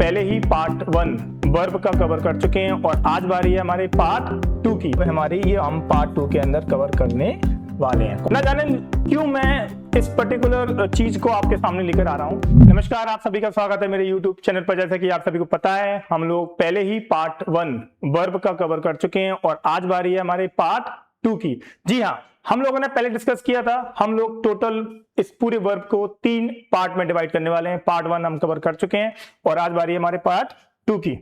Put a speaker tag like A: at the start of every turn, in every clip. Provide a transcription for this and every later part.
A: पहले ही part 1 verb का cover कर चुके हैं और आज बारी है हमारे पार्ट 2 की। हमारी ये हम पार्ट 2 के अंदर कवर करने वाले हैं। ना जाने क्यों मैं इस पर्टिकुलर चीज को आपके सामने लेकर आ रहा हूं। नमस्कार, आप सभी का स्वागत है मेरे YouTube चैनल पर। जैसे कि आप सभी को पता है, हम लोग पहले ही पार्ट 1 वर्ब का कवर कर चुके हैं और आज बारी है हमारे पार्ट 2 की। जी हाँ, हम लोगों ने पहले डिस्कस किया था, हम लोग टोटल इस पूरे वर्ब को 3 पार्ट में डिवाइड करने वाले हैं। पार्ट 1 हम कवर कर चुके हैं और आज बारी है हमारे पार्ट 2 की।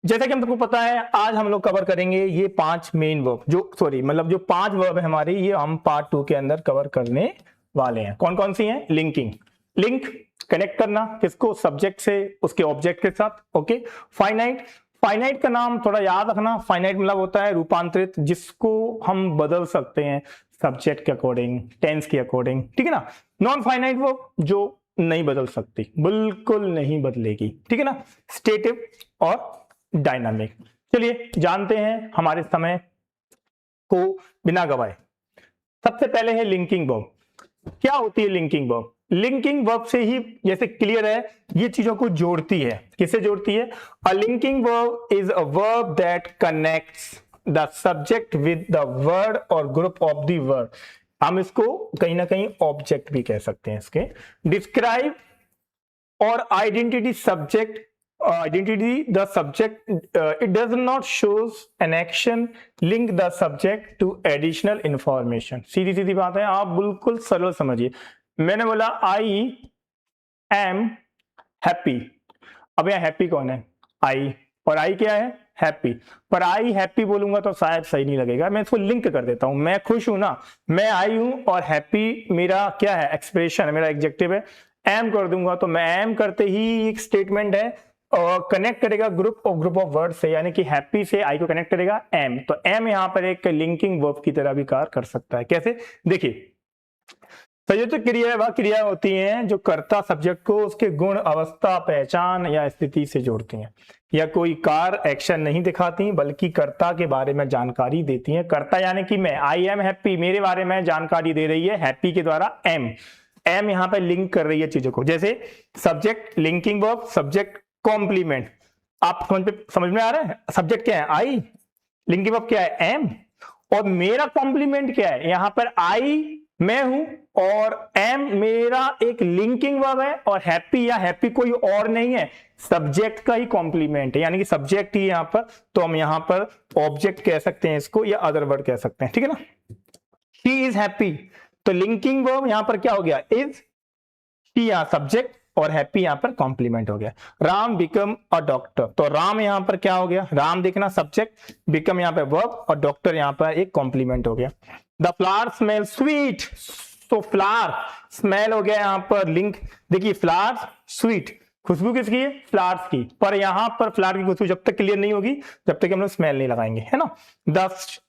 A: जैसा कि हम सबको पता है, आज हम लोग कवर करेंगे ये 5 मेन वर्ब, जो 5 वर्ब है हमारी, ये हम पार्ट 2 के अंदर कवर करने वाले हैं। कौन कौन सी हैं? लिंकिंग, लिंक कनेक्ट करना, किसको? सब्जेक्ट से उसके ऑब्जेक्ट के साथ। ओके। फाइनाइट, फाइनाइट का नाम थोड़ा याद रखना। फाइनाइट मतलब होता है रूपांतरित, जिसको हम बदल सकते हैं सब्जेक्ट के अकॉर्डिंग, टेंस के अकॉर्डिंग, ठीक है ना। नॉन फाइनाइट वर्ब जो नहीं बदल सकती, बिल्कुल नहीं बदलेगी, ठीक है ना। स्टेटिव और डायनामिक। चलिए जानते हैं हमारे समय को बिना गवाए। सबसे पहले है लिंकिंग वर्ब। क्या होती है लिंकिंग वर्ब? लिंकिंग वर्ब से ही जैसे क्लियर है, ये चीजों को जोड़ती है। किससे जोड़ती है? अ linking verb is a verb that connects the subject with the word और ग्रुप ऑफ द वर्ड। हम इसको कहीं ना कहीं ऑब्जेक्ट भी कह सकते हैं इसके। डिस्क्राइब और identity subject, identity the subject, it does not shows an action link the subject to additional information। सीधी सीधी बात है, आप बिल्कुल सरल समझिए। मैंने बोला आई एम हैप्पी। अब यह हैप्पी कौन है? आई, और आई क्या है? हैप्पी। पर आई हैप्पी बोलूंगा तो शायद सही नहीं लगेगा, मैं इसको लिंक कर देता हूं। मैं खुश हूं ना, मैं आई हूं, और हैप्पी मेरा क्या है? एक्सप्रेशन है, मेरा एडजेक्टिव है। एम कर दूंगा तो मैं एम करते ही एक स्टेटमेंट है और कनेक्ट करेगा ग्रुप ऑफ वर्ड से, यानी कि हैप्पी से आई को कनेक्ट करेगा एम। तो एम यहां पर एक लिंकिंग वर्ब की तरह भी कार्य कर सकता है। कैसे? देखिए, संयोजक क्रिया वह क्रिया होती हैं जो कर्ता सब्जेक्ट को उसके गुण, अवस्था, पहचान या स्थिति से जोड़ती हैं। या कोई कार्य एक्शन नहीं दिखाती, बल्कि कर्ता के बारे में जानकारी देती हैं। कर्ता यानी कि मैं, आई एम हैप्पी, मेरे बारे में जानकारी दे रही है हैप्पी के द्वारा एम। एम यहां पर लिंक कर रही है चीजों को। जैसे subject linking verb, subject complement. आप समझ में आ रहा है? सब्जेक्ट क्या है? आई, लिंकिंग वर्ब क्या है? एम, और मेरा कॉम्प्लीमेंट क्या है? यहां पर आई मैं हूं और एम मेरा एक लिंकिंग वर्ब है, और हैप्पी या हैप्पी कोई और नहीं है, सब्जेक्ट का ही कॉम्प्लीमेंट है, यानी कि सब्जेक्ट ही यहां पर। तो हम यहां पर ऑब्जेक्ट कह सकते हैं इसको, या अदर वर्ड कह सकते हैं, ठीक है ना। शी इज हैप्पी, तो लिंकिंग वर्ब यहां पर क्या हो गया? इज। शी यहां सब्जेक्ट और हैप्पी यहां पर कॉम्प्लीमेंट हो गया। राम बिकम अ डॉक्टर, तो राम यहां पर क्या हो गया? राम देखना सब्जेक्ट, बिकम यहां पर वर्ब, और डॉक्टर यहां पर एक कॉम्प्लीमेंट हो गया। द फ्लावर स्मेल स्वीट, तो फ्लावर स्मेल हो गया यहां पर लिंक। देखिए फ्लावर स्वीट, खुशबू किसकी है? फ्लावर्स की। पर यहां पर फ्लावर की खुशबू जब तक क्लियर नहीं होगी, जब तक हम लोग स्मेल नहीं लगाएंगे, है ना।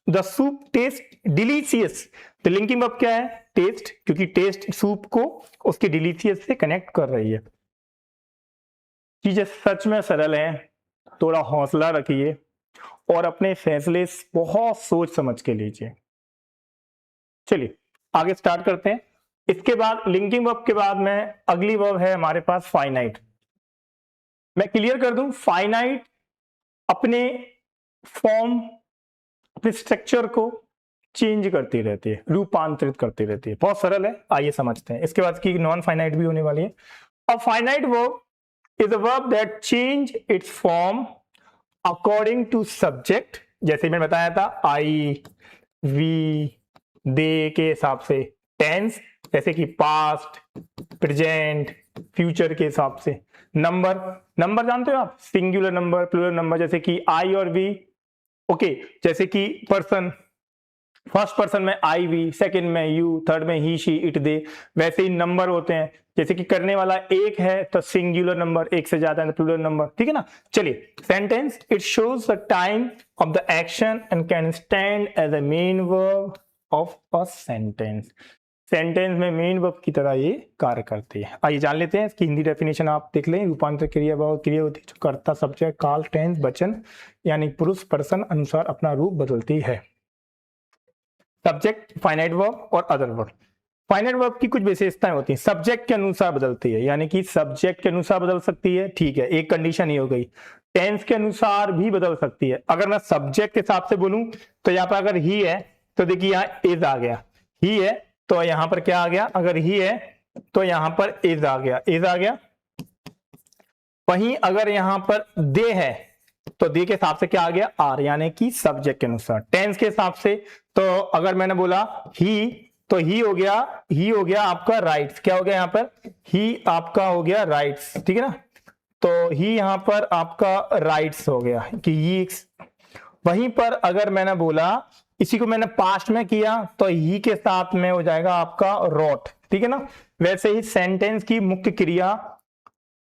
A: द सूप टेस्ट डिलीशियस, तो लिंकिंग वर्ब क्या है? टेस्ट, क्योंकि टेस्ट सूप को उसके डिलीशियस से कनेक्ट कर रही है। चीजें सच में सरल हैं, थोड़ा हौसला रखिए और अपने फैसले बहुत सोच समझ के लीजिए। चलिए आगे स्टार्ट करते हैं। इसके बाद लिंकिंग वर्ब के बाद में अगली वर्ब है हमारे पास फाइनाइट। मैं क्लियर कर दूं, फाइनाइट अपने फॉर्म, अपने स्ट्रक्चर को चेंज करती रहती है, रूपांतरित करती रहती है। बहुत सरल है, आइए समझते हैं। इसके बाद की नॉन फाइनाइट भी होने वाली है। A finite verb is a verb that change its form according to subject. जैसे मैंने बताया था, आई, वी, दे के हिसाब से। टेंस, जैसे कि पास्ट, प्रेजेंट, फ्यूचर के हिसाब से। नंबर, नंबर जानते हो आप? सिंगुलर नंबर, प्लूरल नंबर, जैसे कि आई और वी। ओके। जैसे कि पर्सन, फर्स्ट पर्सन में आई वी, सेकंड में यू, थर्ड में ही, शी, इट, दे। वैसे ही नंबर होते हैं, जैसे कि करने वाला एक है तो सिंगुलर नंबर, एक से ज्यादा है तो प्लूरल नंबर, ठीक है ना। चलिए, sentence, it shows the time of the action and can stand as a main verb of a sentence. Sentence में मेन वर्ब की तरह ये कार्य करती है। आइए जान लेते हैं इसकी हिंदी डेफिनेशन। आप देख लें, रूपांतर क्रिया बहुत क्रिया होती है जो कर्ता, सब्जेक्ट, काल, टेंस, वचन यानी पुरुष, पर्सन अनुसार अपना रूप बदलती है। सब्जेक्ट, फाइनाइट वर्ब और अदर वर्ब। फाइनाइट वर्ब की कुछ विशेषताएं होती हैं, सब्जेक्ट के अनुसार बदलती है, यानी कि सब्जेक्ट के अनुसार बदल सकती है, ठीक है, एक कंडीशन ही हो गई। टेंस के अनुसार भी बदल सकती है। अगर मैं सब्जेक्ट के हिसाब से बोलूं तो यहाँ पर अगर ही है तो देखिए यहाँ इज आ गया, ही है तो यहाँ पर क्या आ गया, अगर ही है तो यहाँ पर इज आ गया, इज आ गया। वहीं अगर यहाँ पर दे है तो दे के हिसाब से क्या आ गया, आर, यानी कि सब्जेक्ट के अनुसार। टेंस के हिसाब से तो अगर मैंने बोला ही तो ही हो गया, ही हो गया आपका राइट्स, क्या हो गया यहाँ पर, ही आपका हो गया राइट्स, ठीक है ना, तो ही यहाँ पर आपका राइट्स हो गया कि ही। वहीं पर अगर मैंने बोला, इसी को मैंने पास्ट में किया तो ही के साथ में हो जाएगा आपका रोट, ठीक है ना। वैसे ही सेंटेंस की मुख्य क्रिया,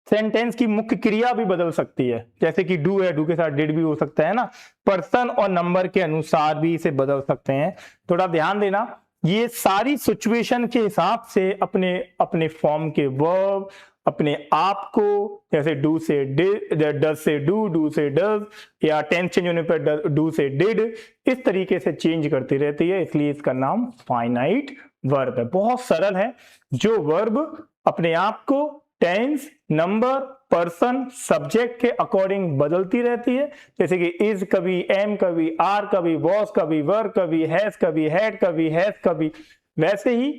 A: सेंटेंस की मुख्य क्रिया भी बदल सकती है, जैसे कि डू है, डू के साथ डिड भी हो सकता है ना। पर्सन और नंबर के अनुसार भी इसे बदल सकते हैं। थोड़ा ध्यान देना, ये सारी सिचुएशन के हिसाब से अपने अपने फॉर्म के वर्ब अपने आप को, जैसे डू से डज से डू से डज, या टेंस चेंज होने पर डू से डिड, इस तरीके से चेंज करती रहती है, इसलिए इसका नाम फाइनाइट वर्ब है। बहुत सरल है, जो वर्ब अपने आप को टेंस, नंबर, पर्सन, सब्जेक्ट के अकॉर्डिंग बदलती रहती है, जैसे कि इज कभी एम कभी आर कभी वॉज कभी वर कभी हैज कभी हैड कभी हैज कभी, वैसे ही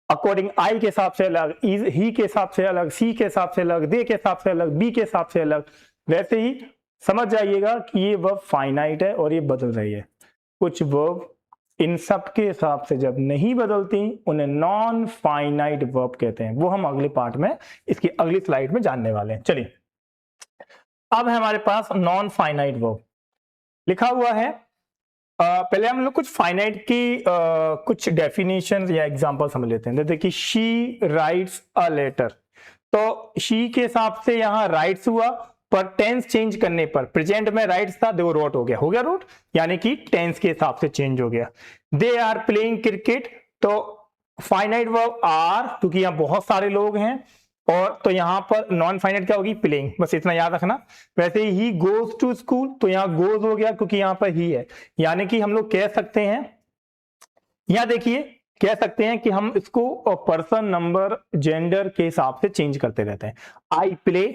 A: अकॉर्डिंग आई के हिसाब से अलग, इज ही के हिसाब से अलग, सी के हिसाब से अलग, दे के हिसाब से अलग, बी के हिसाब से अलग, वैसे ही समझ जाइएगा कि ये वर्ब फाइनाइट है और ये बदल रही है। कुछ वर्ब इन सब के हिसाब से जब नहीं बदलती उन्हें नॉन फाइनाइट वर्ब कहते हैं, वो हम अगले पार्ट में, इसकी अगली स्लाइड में जानने वाले हैं। चलिए अब है हमारे पास नॉन फाइनाइट वर्ब लिखा हुआ है। पहले हम लोग कुछ फाइनाइट की कुछ डेफिनेशन या एग्जांपल समझ लेते हैं। जैसे कि शी राइट्स अ लेटर, तो शी के हिसाब से यहाँ राइट्स हुआ, पर टेंस चेंज करने पर प्रेजेंट में राइट्स था, देखो रोट हो गया रोट, यानी कि टेंस के हिसाब से चेंज हो गया। दे आर प्लेइंग क्रिकेट, तो फाइनाइट वर्ब आर, क्योंकि यहाँ बहुत सारे लोग हैं, और तो यहां पर नॉन फाइनाइट क्या होगी, प्लेइंग, बस इतना याद रखना। वैसे ही गोज टू स्कूल, तो यहाँ गोज हो गया क्योंकि यहाँ पर ही है, यानी कि हम लोग कह सकते हैं, यहां देखिए कह सकते हैं कि हम इसको पर्सन, नंबर, जेंडर के हिसाब से चेंज करते रहते हैं। आई प्ले,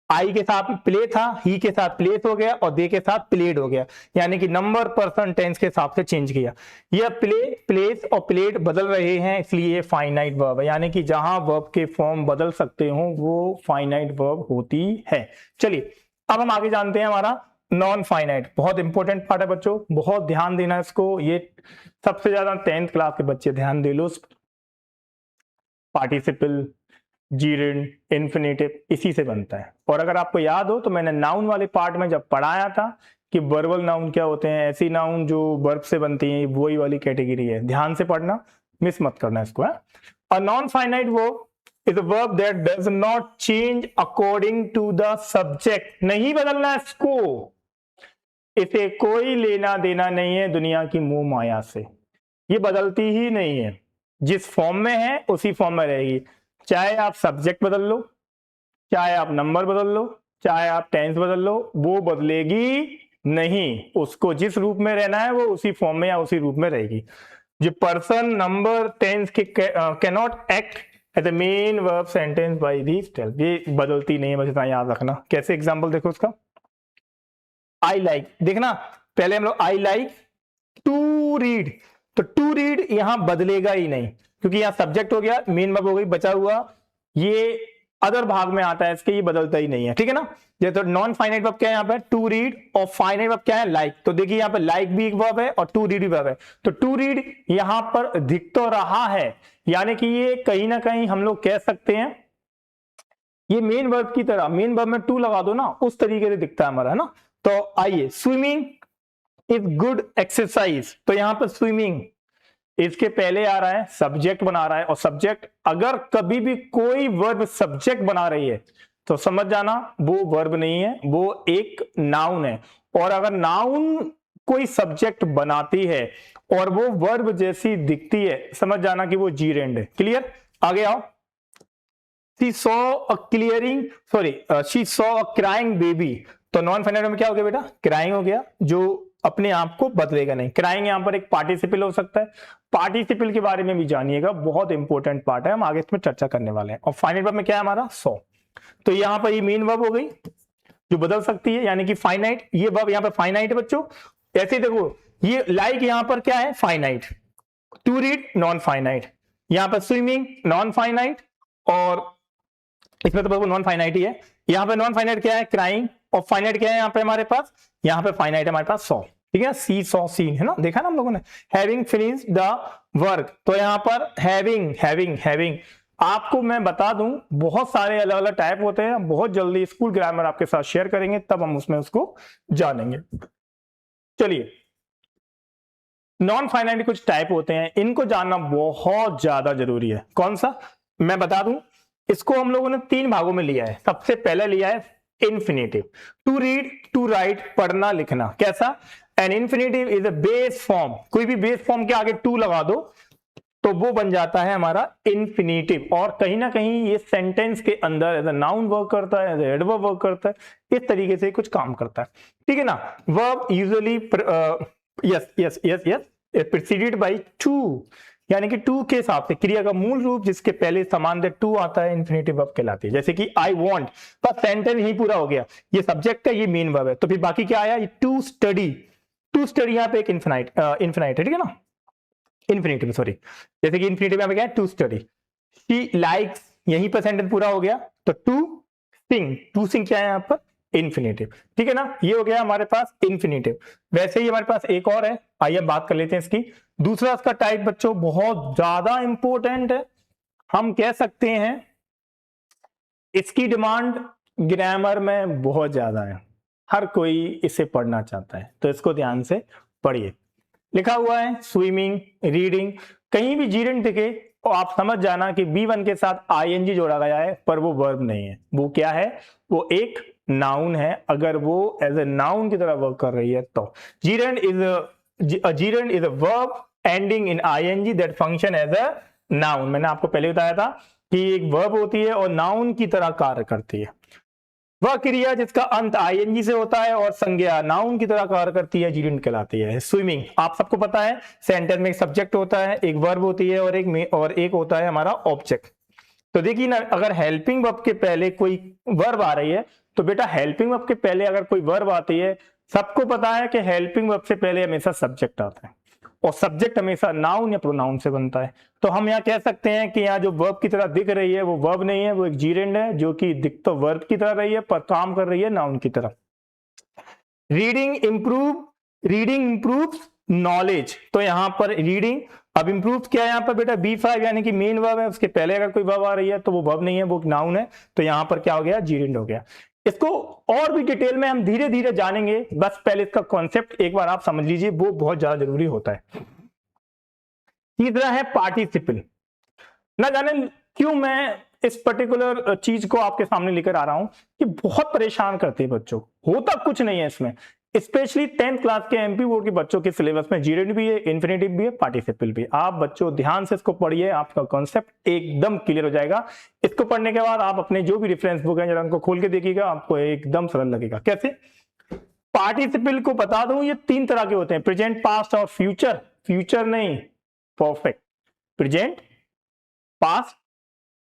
A: आई के साथ प्ले था, ही के साथ प्लेस हो गया, और दे के साथ प्लेड हो गया, यानी कि नंबर, पर्सन, टेंस के हिसाब से चेंज किया। यह प्ले, प्लेस और प्लेड बदल रहे हैं, इसलिए ये फाइनाइट वर्ब है, यानी कि जहां वर्ब के फॉर्म बदल सकते हो वो फाइनाइट वर्ब होती है। चलिए अब हम आगे जानते हैं हमारा नॉन फाइनाइट, बहुत इंपॉर्टेंट पार्ट है बच्चों, बहुत ध्यान देना इसको, ये सबसे ज्यादा 10th क्लास के बच्चे ध्यान दे लो। पार्टिसिपल, जीरेंड, इन्फिनेटिव इसी से बनता है। और अगर आपको याद हो तो मैंने नाउन वाले पार्ट में जब पढ़ाया था कि वर्बल नाउन क्या होते हैं, ऐसी नाउन जो वर्ब से बनती हैं, वही वाली कैटेगरी है, ध्यान से पढ़ना, मिस मत करना इसको है। A non finite verb is a verb that does not change according to the subject, नहीं बदलना इसको, इसे कोई लेना देना नहीं है दुनिया की मोह माया से, ये बदलती ही नहीं है, जिस फॉर्म में है उसी फॉर्म में रहेगी, चाहे आप सब्जेक्ट बदल लो, चाहे आप नंबर बदल लो, चाहे आप टेंस बदल लो, वो बदलेगी नहीं, उसको जिस रूप में रहना है वो उसी फॉर्म में या उसी रूप में रहेगी। जो पर्सन, नंबर, टेंस के cannot act as a main verb sentence by these tell, ये बदलती नहीं है, बस इतना याद रखना। कैसे एग्जांपल देखो उसका, आई लाइक, देखना पहले हम लोग आई लाइक टू रीड, तो टू रीड यहां बदलेगा ही नहीं, क्योंकि यहां सब्जेक्ट हो गया, मेन वर्ब हो गई, बचा हुआ ये अदर भाग में आता है इसके, ये बदलता ही नहीं है, ठीक है ना। ये तो नॉन फाइनाइट वर्ब क्या है यहाँ पे, टू रीड, और फाइनाइट वर्ब क्या है, लाइक, तो देखिए यहाँ पे लाइक भी एक वर्ब है और टू रीड भी वर्ब है, तो टू रीड यहां पर दिख तो रहा है, यानी कि ये कहीं ना कहीं हम लोग कह सकते हैं ये मेन वर्ब की तरह, मेन वर्ब में टू लगा दो ना, उस तरीके से दिखता है हमारा, है ना। तो आइए, स्विमिंग इज गुड एक्सरसाइज, तो यहां पर स्विमिंग इसके पहले आ रहा है, सब्जेक्ट बना रहा है, और सब्जेक्ट अगर कभी भी कोई वर्ब सब्जेक्ट बना रही है तो समझ जाना वो वर्ब नहीं है, वो एक नाउन है, और अगर नाउन कोई सब्जेक्ट बनाती है और वो वर्ब जैसी दिखती है, समझ जाना कि वो जीरेंड है। क्लियर, आगे आओ। She saw a she saw a crying baby, तो नॉन फाइनाइट में क्या हो गया बेटा, क्राइंग हो गया, जो अपने आप को बदलेगा नहीं। क्राइंग यहाँ पर एक पार्टिसिपल हो सकता है, पार्टिसिपल के बारे में भी जानिएगा, बहुत इंपॉर्टेंट पार्ट है, हम आगे इसमें चर्चा करने वाले हैं। और फाइनल वर्ब में क्या है हमारा सॉ, तो यहाँ पर ये मेन वर्ब हो गई जो बदल सकती है, यानी कि फाइनाइट, ये वर्ब यहाँ पर फाइनाइट है बच्चों। ऐसे देखो ये लाइक यहाँ पर क्या है finite, to read non finite, यहाँ पर स्विमिंग नॉन फाइनाइट, और इसमें तो नॉन फाइनाइट ही है। यहाँ पे नॉन फाइनाइट क्या है क्राइंग, और फाइनाइट क्या है यहाँ पे हमारे पास, यहाँ पे फाइनाइट है हमारे पास सॉ, ठीक है, सी सॉ सीन है ना, देखा ना हम लोगों ने। हैविंग फिनिश्ड द वर्क, तो यहाँ पर हैविंग हैविंग हैविंग, आपको मैं बता दूं बहुत सारे अलग अलग टाइप होते हैं, बहुत जल्दी स्कूल ग्रामर आपके साथ शेयर करेंगे, तब हम उसमें उसको जानेंगे। चलिए, नॉन फाइनाइट कुछ टाइप होते हैं, इनको जानना बहुत ज्यादा जरूरी है। कौन सा मैं बता दूं, इसको हम लोगों ने 3 भागों में लिया है। सबसे पहले लिया है infinitive, to read to write, पढ़ना लिखना। कैसा, an infinitive is a base form, कोई भी बेस फॉर्म के आगे टू लगा दो तो वो बन जाता है हमारा इन्फिनेटिव, और कहीं ना कहीं ये सेंटेंस के अंदर एज अ नाउन वर्क करता है, एज अ एडवर्ब वर्क करता है, इस तरीके से कुछ काम करता है, ठीक है ना। Verb usually yes yes yes yes preceded by two, यानी कि टू के हिसाब से क्रिया का मूल रूप जिसके पहले सामान्य टू आता है इन्फिनेटिव वर्ब कहलाती है। जैसे कि आई वांट, बस सेंटेंस ही पूरा हो गया, ये सब्जेक्ट है, ये मेन वर्ब है, तो फिर बाकी क्या आया, टू स्टडी, टू स्टडी यहाँ पे एक इन्फिनाइट इन्फिनाइट है, ठीक है ना, इन्फिनेटिव सॉरी, जैसे कि इन्फिनेटिव यहाँ पे क्या है टू स्टडी। शी लाइक्स, यहीं पर सेंटेंस पूरा हो गया, तो टू सिंग, टू सिंग क्या है यहाँ पर इन्फिनेटिव, ठीक है ना, ये हो गया हमारे पास इन्फिनेटिव। वैसे ही हमारे पास एक और है, आइए बात कर लेते हैं इसकी। दूसरा इसका टाइप बच्चों बहुत ज्यादा इंपॉर्टेंट है, हम कह सकते हैं इसकी डिमांड ग्रामर में बहुत ज्यादा है, हर कोई इसे पढ़ना चाहता है, तो इसको ध्यान से पढ़िए। लिखा हुआ है स्विमिंग, रीडिंग, कहीं भी जीरेंट दिखे और आप समझ जाना कि B1 के साथ आईएनजी जोड़ा गया है, पर वो वर्ब नहीं है, वो क्या है, वो एक नाउन है। अगर वो एज ए नाउन की तरह वर्क कर रही है तो gerund is a verb ending in ING that function as a noun. मैंने आपको पहले बताया था कि एक वर्ब होती है और नाउन की तरह कार्य करती है। वह क्रिया जिसका अंत आईएनजी से होता है और संज्ञा नाउन की तरह कार्य करती है जीरेंट कहलाती है। स्विमिंग आप सबको पता है, सेंटेंस में एक सब्जेक्ट होता है, एक वर्ब होती है, और एक होता है हमारा ऑब्जेक्ट। तो देखिए ना, अगर हेल्पिंग वर्ब के पहले कोई वर्ब आ रही है तो बेटा हेल्पिंग वर्ब के पहले अगर कोई वर्ब आती है, सबको पता है कि हेल्पिंग वर्ब से पहले हमेशा सब्जेक्ट आता है, और सब्जेक्ट हमेशा नाउन या प्रोनाउन से बनता है। तो हम यहाँ कह सकते हैं कि यहाँ जो वर्ब की तरह दिख रही है वो वर्ब नहीं है, वो एक जीरेंड है जो कि दिख तो वर्ब की तरह रही है पर काम कर रही है नाउन की तरह। रीडिंग इंप्रूव्स नॉलेज, तो यहाँ पर रीडिंग, अब इंप्रूव क्या है यहाँ पर बेटा B5 यानी कि मेन वर्ब है, उसके पहले अगर कोई वर्ब आ रही है तो वो वर्ब नहीं है, वो नाउन है, तो यहाँ पर क्या हो गया जीरेंड हो गया। इसको और भी डिटेल में हम धीरे धीरे जानेंगे, बस पहले इसका कॉन्सेप्ट एक बार आप समझ लीजिए, वो बहुत ज्यादा जरूरी होता है। तीसरा है पार्टिसिपल। ना जाने क्यों मैं इस पर्टिकुलर चीज को आपके सामने लेकर आ रहा हूं कि बहुत परेशान करते हैं बच्चों, होता कुछ नहीं है इसमें। स्पेशली 10th क्लास के एमपी बोर्ड के बच्चों के सिलेबस में जीरेंड भी है, इन्फिनेटिव भी है, पार्टिसिपल भी। आप बच्चों ध्यान से इसको पढ़िए, आपका कॉन्सेप्ट एकदम क्लियर हो जाएगा। इसको पढ़ने के बाद आप अपने जो भी रेफरेंस बुक है जरा उनको खोल के देखिएगा, आपको एकदम सरल लगेगा। कैसे, पार्टिसिपल को बता दूं ये 3 तरह के होते हैं, प्रेजेंट, पास्ट और फ्यूचर। फ्यूचर नहीं, परफेक्ट, प्रेजेंट, पास्ट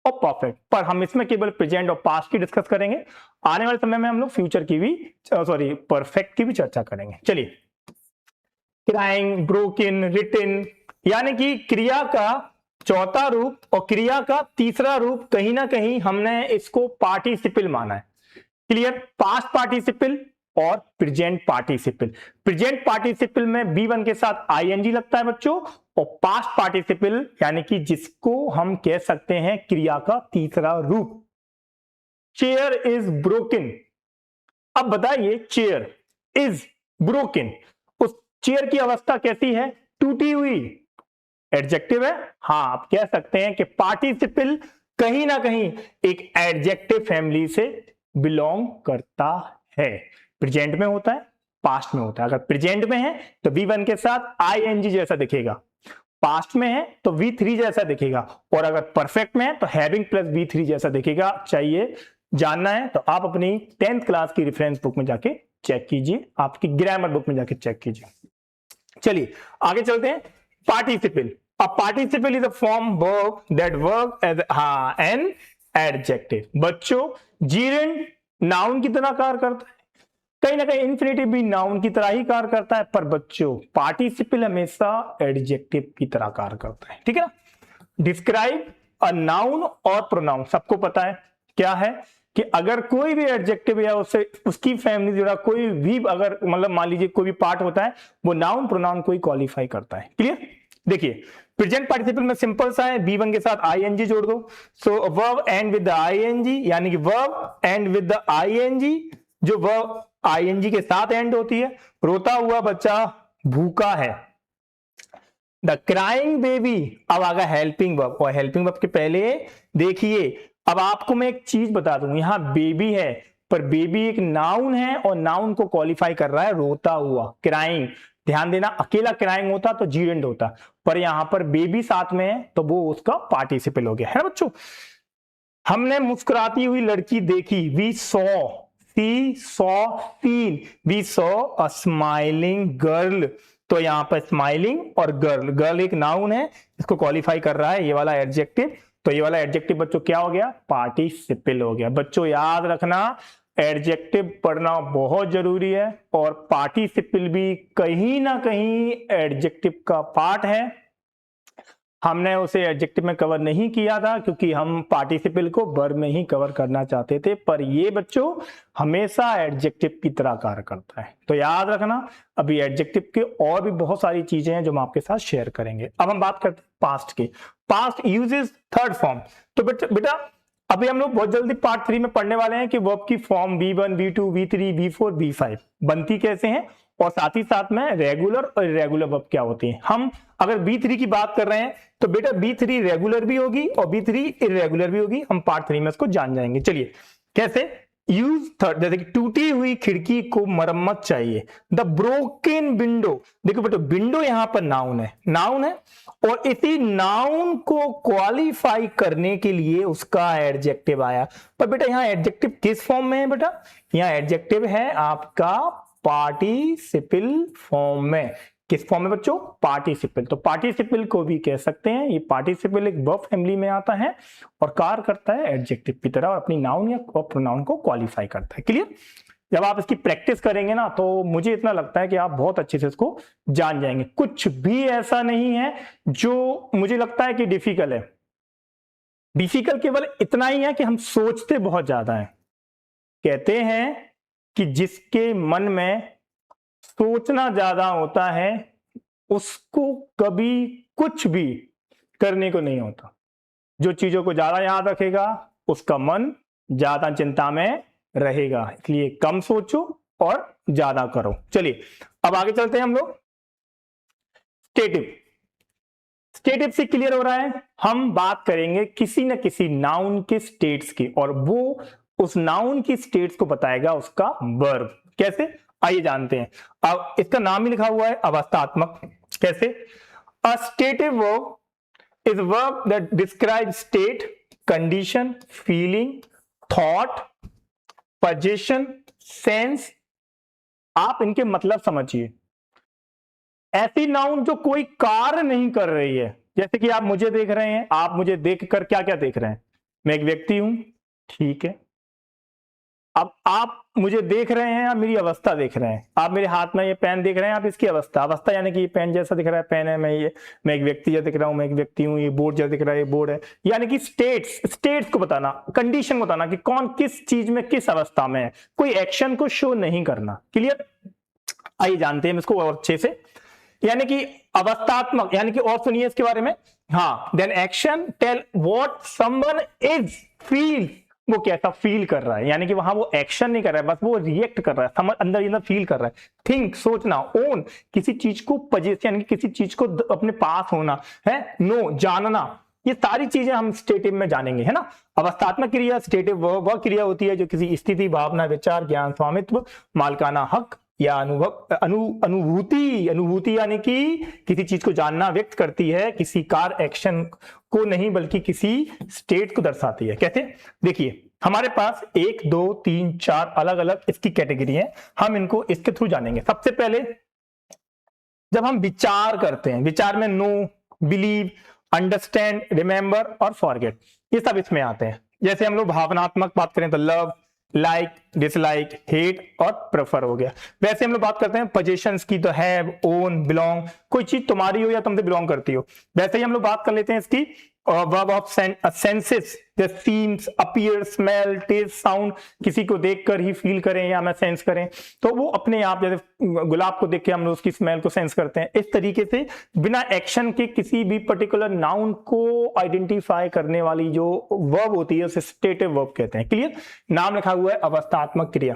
A: और परफेक्ट, पर हम इसमें केवल प्रेजेंट और पास्ट की डिस्कस करेंगे। आने वाले समय में हम लोग फ्यूचर की भी परफेक्ट की भी चर्चा करेंगे। चलिए, क्राइंग, ब्रोकन, रिटन, यानी कि क्रिया का चौथा रूप और क्रिया का तीसरा रूप कहीं ना कहीं हमने इसको पार्टिसिपल माना है। क्लियर, पास्ट पार्टिसिपल और प्रेजेंट पार्टिसिपल। प्रेजेंट पार्टिसिपल में B1 के साथ आईएनजी लगता है बच्चों, और पास्ट पार्टिसिपल यानी कि जिसको हम कह सकते हैं क्रिया का तीसरा रूप। चेयर इज ब्रोकन, अब बताइए चेयर इज ब्रोकन, उस चेयर की अवस्था कैसी है, टूटी हुई। एडजेक्टिव है, हाँ आप कह सकते हैं कि पार्टिसिपल कहीं ना कहीं एक एडजेक्टिव फैमिली से बिलोंग करता है। प्रेजेंट में होता है, पास्ट में होता है। अगर प्रेजेंट में है तो V1 के साथ आईएनजी जैसा दिखेगा, पास्ट में है तो V3 जैसा दिखेगा, और अगर परफेक्ट में है तो हैविंग प्लस V3 जैसा दिखेगा। चाहिए जानना है तो आप अपनी 10th क्लास की रेफरेंस बुक में जाके चेक कीजिए, आपकी ग्रामर बुक में जाके चेक कीजिए। चलिए आगे चलते हैं। Participle. A participle is a form verb that work as an adjective। बच्चों gerund नाउन की तरह कार्य करता है, कहीं ना कहीं इन्फिनेटिव भी नाउन की तरह ही कार्य करता है, पर बच्चों पार्टिसिपल हमेशा एडजेक्टिव की तरह कार्य करता है, ठीक है ना। डिस्क्राइब अ नाउन और प्रोनाउन, सबको पता है क्या है कि अगर कोई भी एडजेक्टिव या उससे उसकी फैमिली जुड़ा कोई भी अगर मतलब मान लीजिए कोई भी पार्ट होता है वो नाउन प्रोनाउन को ही क्वालिफाई करता है। क्लियर। देखिए प्रेजेंट पार्टिसिपल में सिंपल सा है, B1 के साथ ING जोड़ दो, so verb end with the ING, यानी कि verb end with the ING, जो वर्ब ING के साथ एंड होती है। रोता हुआ बच्चा भूखा है, द क्राइंग बेबी, अब आ गया हेल्पिंग वर्ब, और हेल्पिंग वर्ब के पहले देखिए अब आपको मैं एक चीज बता दूं, यहां बेबी है पर बेबी एक नाउन है और नाउन को क्वालिफाई कर रहा है रोता हुआ, क्राइंग। ध्यान देना अकेला क्राइंग होता तो जीरेंड होता, पर यहां पर बेबी साथ में है तो वो उसका पार्टिसिपल हो गया है ना बच्चों। हमने मुस्कुराती हुई लड़की देखी, we saw, see saw seen, we saw a smiling girl, तो यहां पर स्माइलिंग और गर्ल, गर्ल एक नाउन है इसको क्वालिफाई कर रहा है ये वाला एडजेक्टिव, तो ये वाला एडजेक्टिव बच्चों क्या हो गया, पार्टिसिपल हो गया। बच्चों याद रखना एडजेक्टिव पढ़ना बहुत जरूरी है और पार्टिसिपल भी कहीं ना कहीं एडजेक्टिव का पार्ट है। हमने उसे एडजेक्टिव में कवर नहीं किया था क्योंकि हम पार्टिसिपल को वर्ब में ही कवर करना चाहते थे, पर ये बच्चों हमेशा एडजेक्टिव की तरह कार्य करता है, तो याद रखना। अभी एडजेक्टिव के और भी बहुत सारी चीजें हैं जो हम आपके साथ शेयर करेंगे। अब हम बात करते हैं पास्ट की। पास्ट यूजेस थर्ड फॉर्म, तो बेटा अभी हम लोग बहुत जल्दी पार्ट 3 में पढ़ने वाले हैं कि वर्ब की form V1, V2, V3, V4, V5 बनती कैसे हैं, और साथ ही साथ में रेगुलर और इरेगुलर वर्ब क्या होती हैं। हम अगर B3 की बात कर रहे हैं तो बेटा B3 रेगुलर भी होगी और B3 इरेगुलर भी होगी, हम पार्ट 3 में इसको जान जाएंगे। चलिए कैसे। यूज थर्ड, जैसे कि टूटी हुई खिड़की को मरम्मत चाहिए, द ब्रोकन विंडो, देखो बेटा विंडो यहां पर नाउन है, नाउन है और इसी नाउन को क्वालिफाई करने के लिए उसका एडजेक्टिव आया, पर बेटा यहां एडजेक्टिव किस फॉर्म में है बेटा, यहां एडजेक्टिव है आपका पार्टिसिपल फॉर्म में। किस फॉर्म में बच्चों, पार्टिसिपल, तो पार्टिसिपल को भी कह सकते हैं, ये पार्टिसिपल एक वर्ब फैमिली में आता है और कार्य करता है एडजेक्टिव की तरह और अपनी नाउन या प्रोनाउन को क्वालिफाई करता है। क्लियर। जब आप इसकी प्रैक्टिस करेंगे ना तो मुझे इतना लगता है कि आप बहुत अच्छे से इसको जान जाएंगे। कुछ भी ऐसा नहीं है जो मुझे लगता है कि डिफिकल्ट है, डिफिकल्ट केवल इतना ही है कि हम सोचते बहुत ज्यादा है। कहते हैं कि जिसके मन में सोचना ज्यादा होता है उसको कभी कुछ भी करने को नहीं होता, जो चीजों को ज्यादा याद रखेगा उसका मन ज्यादा चिंता में रहेगा, इसलिए कम सोचो और ज्यादा करो। चलिए अब आगे चलते हैं हम लोग। स्टेटिव, स्टेटिव से क्लियर हो रहा है, हम बात करेंगे किसी न किसी नाउन के स्टेट्स की और वो उस नाउन की स्टेट्स को बताएगा उसका वर्ब। कैसे, आइए जानते हैं। अब इसका नाम ही लिखा हुआ है अवस्थात्मक। कैसे, a stative verb is verb that describe state, condition, feeling, thought, position, sense. आप इनके मतलब समझिए। ऐसी नाउन जो कोई कार्य नहीं कर रही है, जैसे कि आप मुझे देख रहे हैं, आप मुझे देखकर क्या क्या देख रहे हैं, मैं एक व्यक्ति हूं, ठीक है। अब आप मुझे देख रहे हैं, आप मेरी अवस्था देख रहे हैं, आप मेरे हाथ में ये पेन देख रहे हैं, आप इसकी अवस्था, अवस्था यानी कि ये पेन जैसा दिख रहा है पेन है, मैं एक व्यक्ति जैसा दिख रहा हूं, मैं एक व्यक्ति हूं, ये बोर्ड जैसा दिख रहा है ये बोर्ड है, यानी कि स्टेट्स, स्टेट्स को बताना, कंडीशन बताना कि कौन किस चीज में किस अवस्था में है, कोई एक्शन को शो नहीं करना। क्लियर। आइए जानते हैं इसको और अच्छे से। यानी कि अवस्थात्मक, यानी कि और सुनिए इसके बारे में। हाँ, then action tell what someone is, feel, वो कैसा फील कर रहा है, यानी कि वहां वो एक्शन नहीं कर रहा है, बस वो रिएक्ट कर रहा है, समझ अंदर अंदर फील कर रहा है। थिंक, सोचना, ओन, किसी चीज को पजेस यानी कि किसी चीज को अपने पास होना है, नो, जानना, ये सारी चीजें हम स्टेटिव में जानेंगे, है ना। अवस्थात्मक क्रिया स्टेटिव वह क्रिया होती है जो किसी स्थिति, भावना, विचार, ज्ञान, स्वामित्व, मालिकाना हक या अनुभव, अनुभूति यानी कि किसी चीज को जानना व्यक्त करती है, किसी कार्य एक्शन को नहीं बल्कि किसी स्टेट को दर्शाती है। कैसे, देखिए हमारे पास 1 2 3 4 अलग अलग इसकी कैटेगरी है, हम इनको इसके थ्रू जानेंगे। सबसे पहले जब हम विचार करते हैं, विचार में नो, बिलीव, अंडरस्टैंड, रिमेंबर और फॉरगेट, ये सब इसमें आते हैं। जैसे हम लोग भावनात्मक बात करें तो लव, लाइक, डिसलाइक, हेट और प्रेफर हो गया। वैसे हम लोग बात करते हैं पोजीशंस की तो हैव, ओन, बिलोंग, कोई चीज तुम्हारी हो या तुमसे बिलोंग करती हो। वैसे ही हम लोग बात कर लेते हैं इसकी वर्ब ऑफ सेंसेस, जैसे seems, appear, smell, taste, sound, किसी को देखकर ही फील करें या मैं सेंस करें, तो वो अपने आप, जैसे गुलाब को देख के हम लोग उसकी स्मेल को सेंस करते हैं। इस तरीके से बिना एक्शन के किसी भी पर्टिकुलर नाउन को आइडेंटिफाई करने वाली जो वर्ब होती है उसे स्टेटिव वर्ब कहते हैं। क्लियर? नाम लिखा हुआ है अवस्थात्मक क्रिया।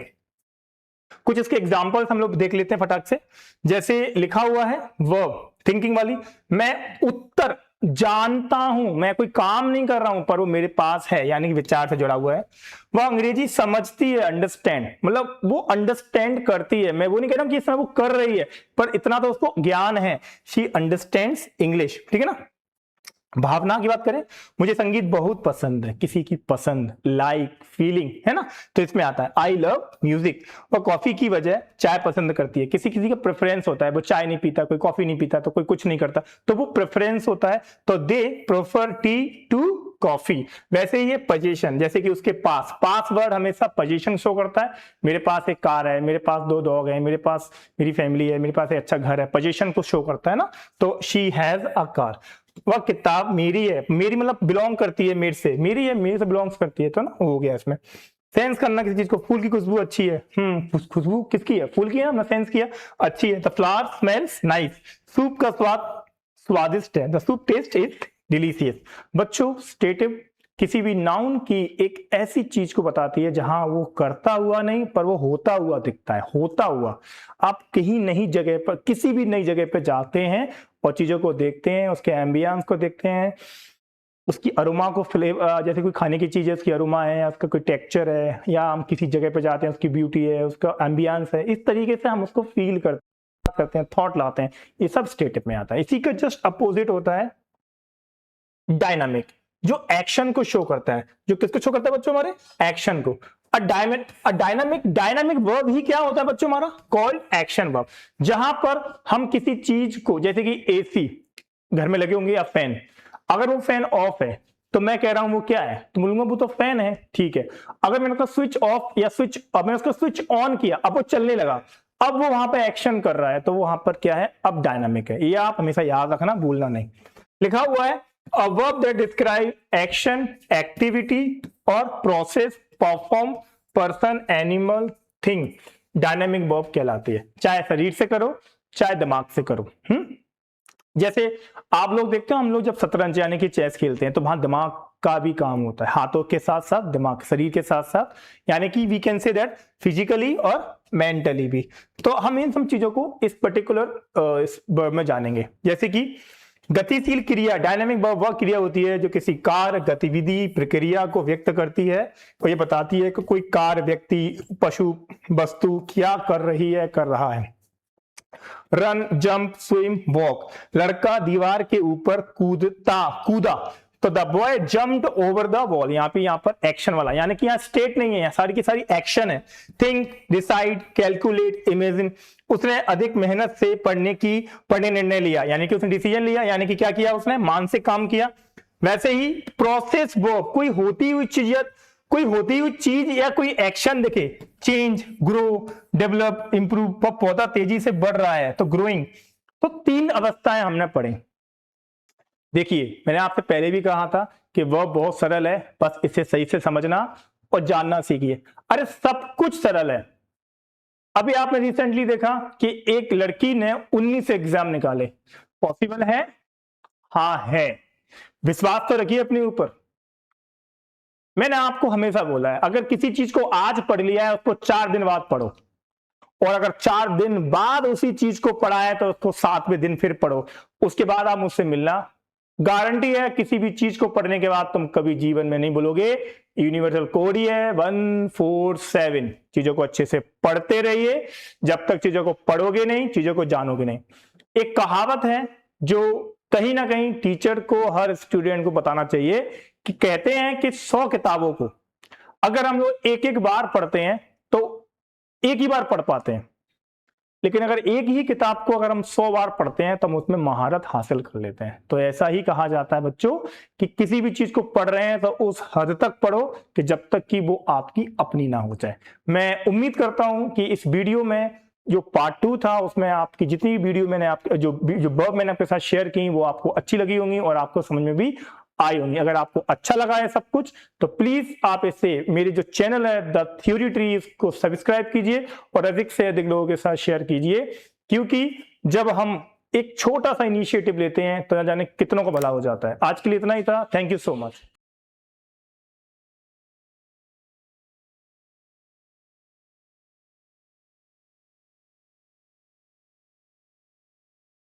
A: कुछ इसके एग्जांपल्स हम लोग देख लेते हैं फटाक से। जैसे लिखा हुआ है वर्ब थिंकिंग वाली, मैं उत्तर जानता हूं, मैं कोई काम नहीं कर रहा हूं पर वो मेरे पास है, यानी कि विचार से जुड़ा हुआ है। वह अंग्रेजी समझती है, अंडरस्टैंड, मतलब वो अंडरस्टैंड करती है। मैं वो नहीं कह रहा हूं कि इसमें वो कर रही है, पर इतना तो उसको ज्ञान है, शी अंडरस्टैंड्स इंग्लिश। ठीक है ना? भावना की बात करें, मुझे संगीत बहुत पसंद है, किसी की पसंद, लाइक, फीलिंग, है ना, तो इसमें आता है आई लव म्यूजिक। और कॉफी की वजह चाय पसंद करती है, किसी किसी का प्रेफरेंस होता है, वो चाय नहीं पीता, कोई कॉफी नहीं पीता, तो कोई कुछ नहीं करता, तो वो प्रेफरेंस होता है, तो they prefer tea to coffee. वैसे ही ये पोजीशन, जैसे कि उसके पास, पास वर्ड हमेशा पोजीशन शो करता है। मेरे पास एक कार है, मेरे पास 2 डॉग है, मेरे पास मेरी फैमिली है, मेरे पास एक अच्छा घर है, पोजीशन को शो करता है ना। तो शी हैज अ कार। वह किताब मेरी है, मेरी मतलब बिलोंग करती है मेरे से, मेरी है, मेरे से बिलोंग्स करती है, तो ना हो गया इसमें। सेंस करना किसी चीज को, फूल की खुशबू अच्छी है, खुशबू किसकी है? फूल की है, हमने सेंस किया, अच्छी है। The flower smells nice. Soup का स्वाद स्वादिष्ट है, the soup taste is delicious. बच्चों, स्टेटिव किसी भी नाउन की एक ऐसी चीज को बताती है जहां वो करता हुआ नहीं पर वो होता हुआ दिखता है, होता हुआ। आप कहीं नई जगह पर, किसी भी नई जगह पर जाते हैं और चीजों को देखते हैं, उसके एम्बियंस को देखते हैं, उसकी अरोमा को, फ्लेवर, जैसे कोई खाने की चीज है उसकी अरोमा है, या उसका कोई टेक्सचर है, या हम किसी जगह पे जाते हैं उसकी ब्यूटी है, उसका एम्बियंस है, इस तरीके से हम उसको फील करते हैं, थॉट लाते हैं, ये सब स्टेटिव में आता है। इसी का जस्ट अपोजिट होता है डायनामिक, जो एक्शन को शो करता है। जो किसको शो करता है बच्चों? हमारे एक्शन को। डायनामिक वर्ब ही क्या होता है बच्चों? हमारा कॉल्ड एक्शन वर्ब। जहां पर हम किसी चीज को, जैसे कि एसी घर में लगे होंगे या फैन, अगर वो फैन ऑफ है तो मैं कह रहा हूं वो क्या है, तो बोलूंगा वो तो फैन है, ठीक है। अगर मैंने उसका स्विच ऑफ या मैंने उसका स्विच ऑन किया, अब वो चलने लगा, अब वो वहां पे एक्शन कर रहा है, तो वहां पर क्या है? अब डायनामिक है। ये आप हमेशा याद रखना, भूलना नहीं। लिखा हुआ है a verb that describe action, activity और process, perform, person, animal, thing, dynamic verb कहलाती है। चाहे शरीर से करो, चाहे दिमाग से करो। जैसे आप लोग देखते हो, हम लोग जब शतरंज यानी कि चेस खेलते हैं तो वहां दिमाग का भी काम होता है, हाथों के साथ साथ दिमाग, शरीर के साथ साथ, यानी कि we can say that physically और मेंटली भी। तो हम इन सब चीजों को इस पर्टिकुलर इस वर्ब में जानेंगे। जैसे कि गतिशील क्रिया, डायनामिक वर्ब वह क्रिया होती है जो किसी कार्य, गतिविधि, प्रक्रिया को व्यक्त करती है, और ये बताती है कि कोई कार्य, व्यक्ति, पशु, वस्तु क्या कर रही है, कर रहा है। रन, जंप, स्विम, वॉक, लड़का दीवार के ऊपर कूदा, तो the boy jumped over the wall. यहाँ पर एक्शन वाला, यानी कि यहाँ स्टेट नहीं है, सारी की सारी एक्शन है। थिंक, डिसाइड, कैलकुलेट, इमेजिन, उसने अधिक मेहनत से पढ़ने निर्णय लिया, यानी कि उसने डिसीजन लिया, यानी कि क्या किया उसने? मानसिक काम किया। वैसे ही प्रोसेस वर्ब, कोई होती हुई चीज या कोई एक्शन देखे, चेंज, ग्रो, डेवलप, इंप्रूव, पौधा तेजी से बढ़ रहा है तो ग्रोइंग। तो 3 अवस्थाएं हमने पढ़ी। देखिए, मैंने आपसे पहले भी कहा था कि वर्ब बहुत सरल है, बस इसे सही से समझना और जानना सीखिए। अरे सब कुछ सरल है। अभी आपने रिसेंटली देखा कि एक लड़की ने 19 एग्जाम निकाले, पॉसिबल है? हाँ है। विश्वास तो रखिए अपने ऊपर। मैंने आपको हमेशा बोला है, अगर किसी चीज को आज पढ़ लिया है उसको 4 दिन बाद पढ़ो, और अगर 4 दिन बाद उसी चीज को पढ़ा है तो उसको 7वें दिन फिर पढ़ो। उसके बाद आप मुझसे मिलना, गारंटी है किसी भी चीज को पढ़ने के बाद तुम कभी जीवन में नहीं बोलोगे। यूनिवर्सल कोड ही है 147। चीजों को अच्छे से पढ़ते रहिए, जब तक चीजों को पढ़ोगे नहीं, चीजों को जानोगे नहीं। एक कहावत है जो कहीं ना कहीं टीचर को, हर स्टूडेंट को बताना चाहिए, कि कहते हैं कि 100 किताबों को अगर हम लोग एक एक बार पढ़ते हैं तो एक ही बार पढ़ पाते हैं, लेकिन अगर एक ही किताब को अगर हम 100 बार पढ़ते हैं तो हम उसमें महारत हासिल कर लेते हैं। तो ऐसा ही कहा जाता है बच्चों कि किसी भी चीज को पढ़ रहे हैं तो उस हद तक पढ़ो कि जब तक कि वो आपकी अपनी ना हो जाए। मैं उम्मीद करता हूं कि इस वीडियो में जो पार्ट 2 था उसमें आपकी जितनी भी वीडियो मैंने आपके जो वर्ब मैंने आपके साथ शेयर की वो आपको अच्छी लगी होंगी और आपको समझ में भी आई होंगी। अगर आपको अच्छा लगा है सब कुछ तो प्लीज आप इसे मेरे जो चैनल है द थ्योरी ट्री को सब्सक्राइब कीजिए और अधिक से अधिक लोगों के साथ शेयर कीजिए, क्योंकि जब हम एक छोटा सा इनिशिएटिव लेते हैं तो न जाने कितनों को भला हो जाता है। आज के लिए इतना ही था। Thank you so much.